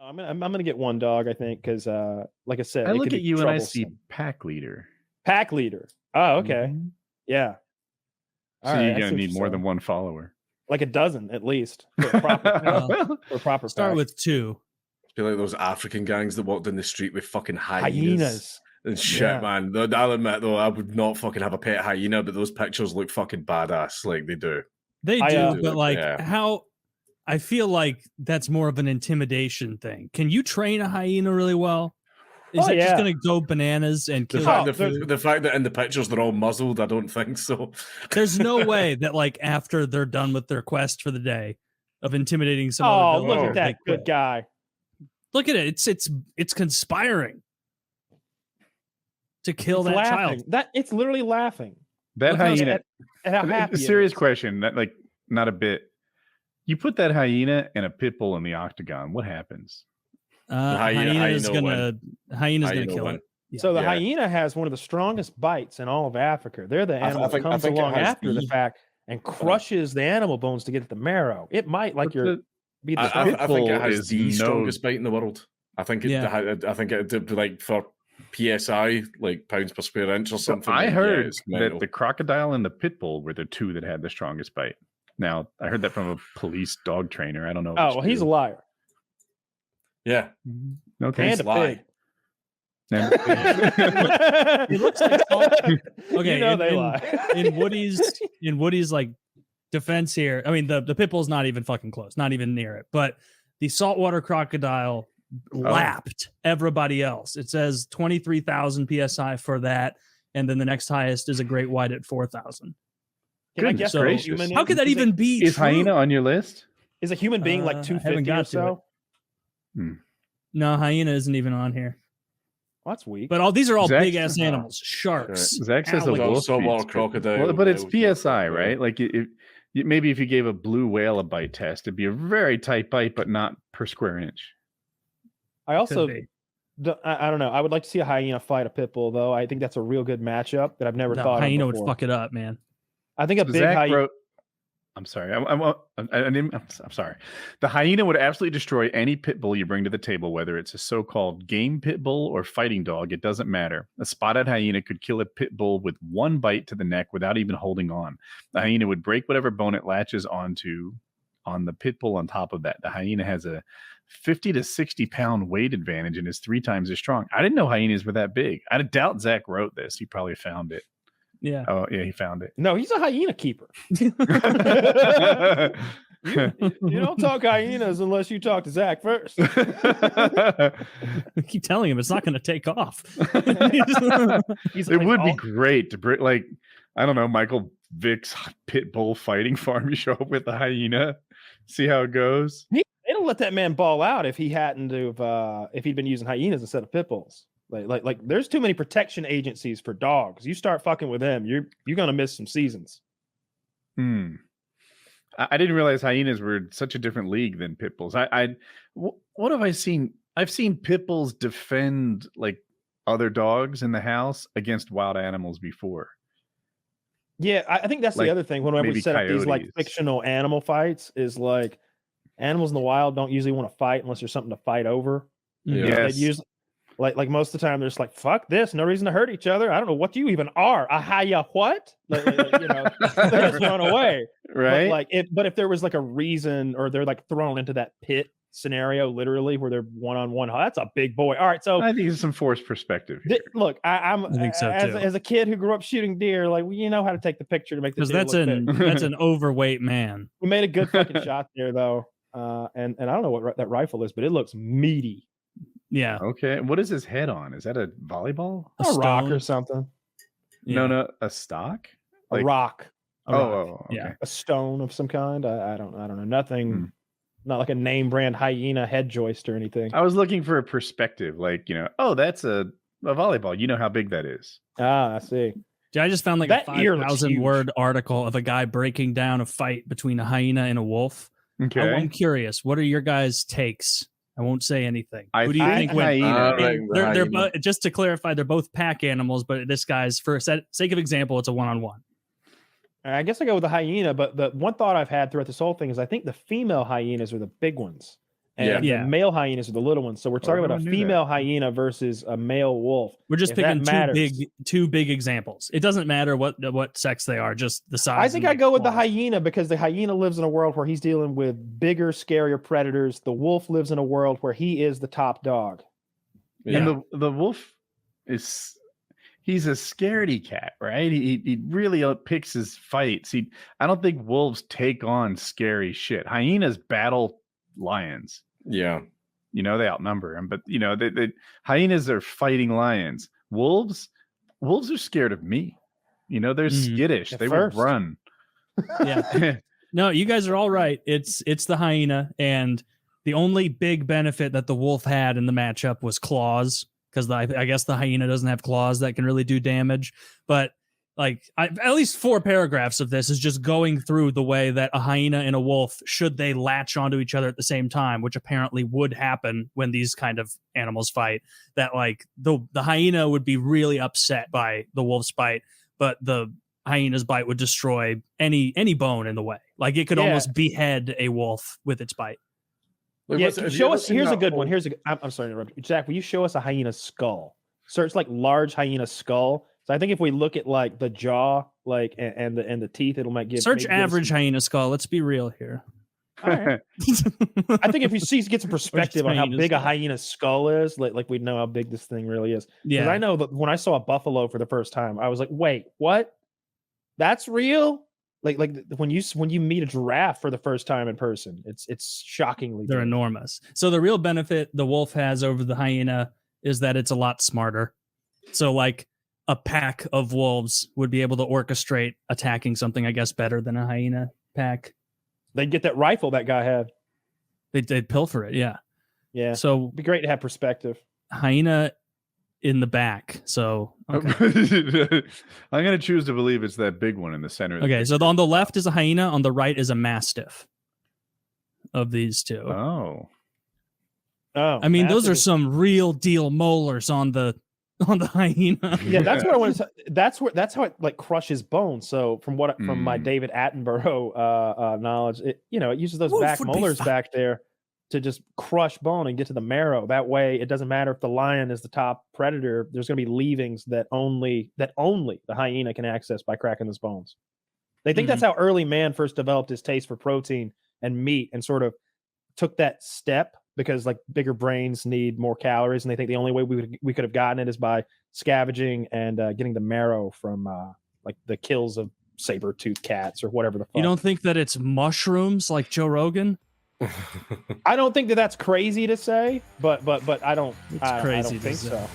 I'm gonna get one dog, I think, because like I said, I it look could at be you and I troublesome. see pack leader. Pack leader. Oh, okay. Mhm. Yeah. So All right, you're I see gonna what need you're more saying. than one follower. Like a dozen at least for a proper for a proper Start pack. with 2. Feel like those African gangs that walked down the street with fucking hyenas. and shit, Yeah. man. I'll admit though, I would not fucking have a pet hyena, but those pictures look fucking badass. Like they do. They I, do, but look- like yeah. how I feel like that's more of an intimidation thing. Can you train a hyena really well? Is Oh, that just yeah. going to go bananas and The kill fact, you? the fact that in the pictures they're all muzzled, I don't think so. There's no way that like after they're done with their quest for the day of intimidating some other Oh, villager, look at they that good quit. guy. Look at it. It's conspiring to kill It's that laughing. child. It's literally laughing. That Look how- hyena. at how happy. A it serious is. question. That like not a bit. You put that hyena and a pit bull in the octagon. What happens? Hyena's gonna kill win. it. Yeah. So the Yeah. hyena has one of the strongest bites in all of Africa. They're the I animal think- that I comes think it along has after the the- fact and crushes the animal bones to get at the marrow. It might, like But your the- be the I strongest. think it Pitbull has is the no- strongest bite in the world. I think it. Yeah. I think it did like for PSI, like pounds per square inch or So something. I yeah, heard it's that mental. the crocodile and the pit bull were the two that had the strongest bite. Now I heard that from a police dog trainer. I don't know. if Oh, it's well, he's a true. liar. Yeah, Okay. And a lie. pig. And- It looks like okay. You know in, they in- lie. in Woody's like defense here. I mean, the pit bull's not even fucking close, not even near it. But the saltwater crocodile lapped everybody else. It says 23,000 psi for that, and then the next highest is a great white at 4,000. Can I Goodness guess So- what a gracious. human How could that is? even be Is true? hyena on your list? Is a human being like I haven't 250 or got to so? No, hyena isn't even on here. Well, that's weak. But these are all Zach- big ass animals. Sharks. Zach says a alligators. wolf. saltwater feeds- crocodile. Well, but it's whales, PSI, yeah. right? Like maybe if you gave a blue whale a bite test, it'd be a very tight bite, but not per square inch. I also, Could be. I don't know. I would like to see a hyena fight a pit bull, though. I think that's a real good matchup that I've never No, thought hyena of would before. fuck it up, man. I think a big Zach hyena. wrote. I'm sorry. I'm sorry. The hyena would absolutely destroy any pit bull you bring to the table, whether it's a so-called game pit bull or fighting dog. It doesn't matter. A spotted hyena could kill a pit bull with one bite to the neck without even holding on. The hyena would break whatever bone it latches onto on the pit bull on top of that. The hyena has a 50 to 60 pound weight advantage and is 3 times as strong. I didn't know hyenas were that big. I doubt Zach wrote this. He probably found it. Yeah. Oh, yeah, he found it. No, he's a hyena keeper. You don't talk hyenas unless you talk to Zach first. I keep telling him it's not going to take off. He's It would be all- great to bring, like, I don't know, Michael Vick's pit bull fighting farm. You show up with a hyena, see how it goes. It'll let that man ball out if he hadn't to if he'd been using hyenas instead of pit bulls. Like there's too many protection agencies for dogs. You start fucking with them, you're gonna miss some seasons. Hmm. I didn't realize hyenas were such a different league than pit bulls. What have I seen? I've seen pit bulls defend like other dogs in the house against wild animals before. Yeah, I think that's Like, the other thing. Whenever we maybe set up these like coyotes. fictional animal fights, is like animals in the wild don't usually want to fight unless there's something to fight over. Yeah. Yes. They use like most of the time they're just like, fuck this, no reason to hurt each other. I don't know what you even are. A hiya what? Like, you know, they just run away. Right? But if there was like a reason, or they're like thrown into that pit scenario, literally where they're one-on-one, that's a big boy. All right, so I think it's some forced perspective. Here. look, I'm I think so, as, too. as a kid who grew up shooting deer, like you know how to take the picture to make the Because deer that's look big. an overweight man. We made a good fucking shot there though, and I don't know what that rifle is, but it looks meaty. Yeah. Okay. What is his head on? Is that a volleyball? A rock stone. or something. Yeah. No, a stock? A rock. A rock. Oh, okay. Yeah. A stone of some kind. I don't know. Nothing. Hmm. Not like a name brand hyena head joist or anything. I was looking for a perspective, like, oh, that's a volleyball. You know how big that is. Ah, I see. Dude, I just found like That a ear looks 5,000 huge. word article of a guy breaking down a fight between a hyena and a wolf. Okay. I'm curious. What are your guys' takes? I won't say anything. Who do you think wins? hyena. They're both, just to clarify, they're both pack animals, but this guy's, for sake of example, it's a one-on-one. I guess I go with the hyena, but the one thought I've had throughout this whole thing is I think the female hyenas are the big ones, And Yeah. the male hyenas are the little ones. So we're talking about a everyone knew that. female hyena versus a male wolf. We're just If that picking matters. two big examples. It doesn't matter what sex they are, just the size. I think and I go with the claws. hyena because the hyena lives in a world where he's dealing with bigger, scarier predators. The wolf lives in a world where he is the top dog. And the wolf he's a scaredy cat, right? He really picks his fights. I don't think wolves take on scary shit. Hyenas battle lions. Yeah. You know, they outnumber him, but you know, the hyenas are fighting lions. Wolves are scared of me. You know, they're skittish. At They first. would run. Yeah. No, you guys are all right. It's the hyena, and the only big benefit that the wolf had in the matchup was claws, because I guess the hyena doesn't have claws that can really do damage. But like, at least 4 paragraphs of this is just going through the way that a hyena and a wolf, should they latch onto each other at the same time, which apparently would happen when these kind of animals fight, that like the hyena would be really upset by the wolf's bite, but the hyena's bite would destroy any bone in the way. Like it could almost behead a wolf with its bite. Like, Yeah, have you show ever us. seen Here's a that good one. whole- I'm sorry to interrupt you. Jack, will you show us a hyena skull? Search like large hyena skull. So I think if we look at like the jaw, like and the teeth, it'll might give. Search maybe give us average some- hyena skull. Let's be real here. All right. I think if you get some perspective on how hyena's big a skull. hyena skull is, like we know how big this thing really is. Because Yeah. I know that when I saw a buffalo for the first time, I was like, wait, what? That's real? Like when you meet a giraffe for the first time in person, it's shockingly They're big. enormous. So the real benefit the wolf has over the hyena is that it's a lot smarter. So like a pack of wolves would be able to orchestrate attacking something, I guess, better than a hyena pack. They'd get that rifle that guy had. They'd pilfer it, yeah. Yeah. So It'd be great to have perspective. hyena in the back. So okay. I'm going to choose to believe it's that big one in the center. Of the Okay, so picture. on the left is a hyena, on the right is a mastiff. Of these two, Oh. Oh, I mean, those massive are is- some real deal molars on the hyena. Yeah, that's what I wanted to. That's how it like crushes bone. So from my Mm. David Attenborough knowledge, it uses those Wolf back would be molars fine. back there to just crush bone and get to the marrow. That way, it doesn't matter if the lion is the top predator. There's going to be leavings that only the hyena can access by cracking those bones. They think that's how early man first developed his taste for protein and meat, and sort of took that step because like bigger brains need more calories, and they think the only way we could have gotten it is by scavenging and getting the marrow from like the kills of saber-toothed cats or whatever the fuck. You don't think that it's mushrooms like Joe Rogan? I don't think that that's crazy to say, but I don't. It's I crazy don't to think say. so.